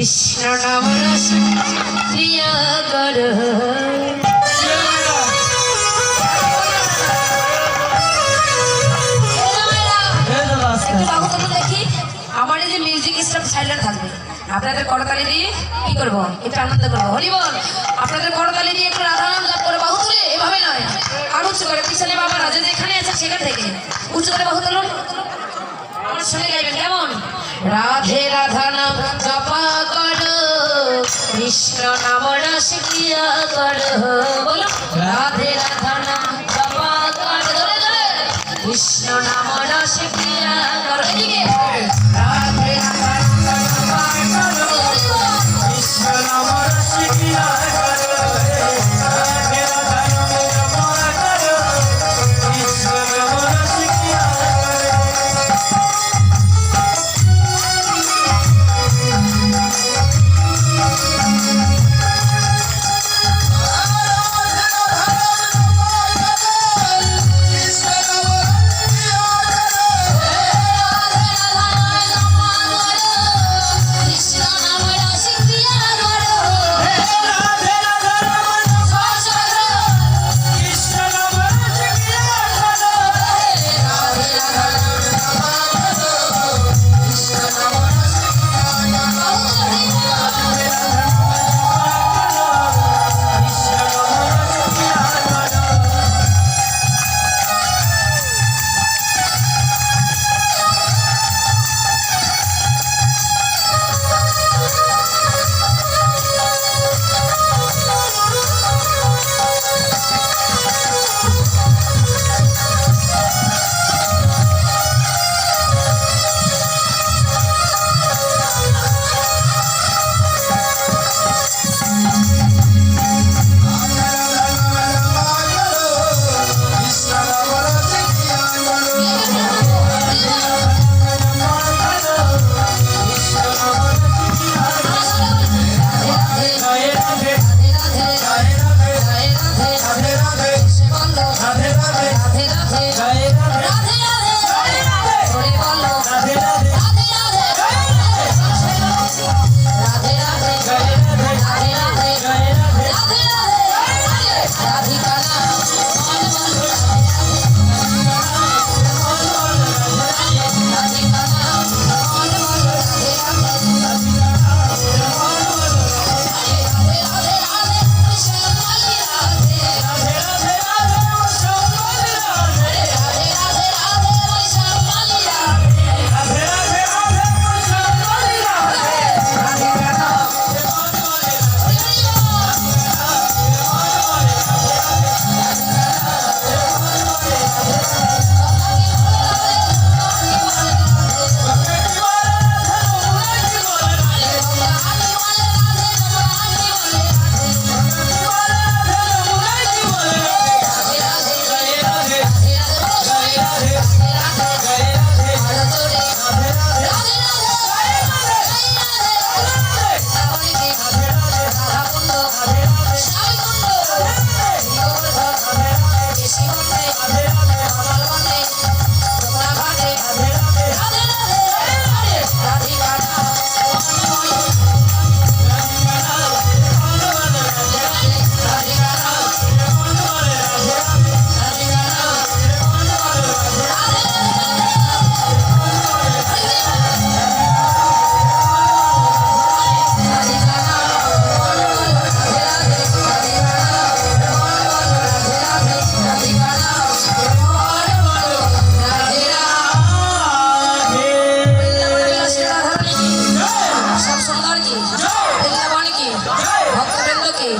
কৃষ্ণ নাম রস প্রিয়া কর দেখি আমার এই যে মিউজিক স্টাফ সাইলেন্ট থাকবে আপনাদের করতালি দিয়ে কি করবো একটু আনন্দ করবো হরি বল আপনাদের করতালি দিয়ে একটু রাধা নাম জপ করে বাহু তুলে এভাবে নয় আর উচ্চ করে পিছনে বাবা রাজা যেখানে আছে সেখান থেকে উচ্চ করে বাহু তুলুন আমার সঙ্গে গাইবেন কেমন রাধে রাধা নাম জপা করো কৃষ্ণ নাম রস প্রিয়া করো বলো রাধে রাধা নাম জপা করো কৃষ্ণ নাম রস প্রিয়া করো এদিকে রাধে রাধা নাম জপা করো কৃষ্ণ নাম রস প্রিয়া করো রাধে রাধা নাম জপা করো কৃষ্ণ নাম রস প্রিয়া ভক্তবৃন্দ কি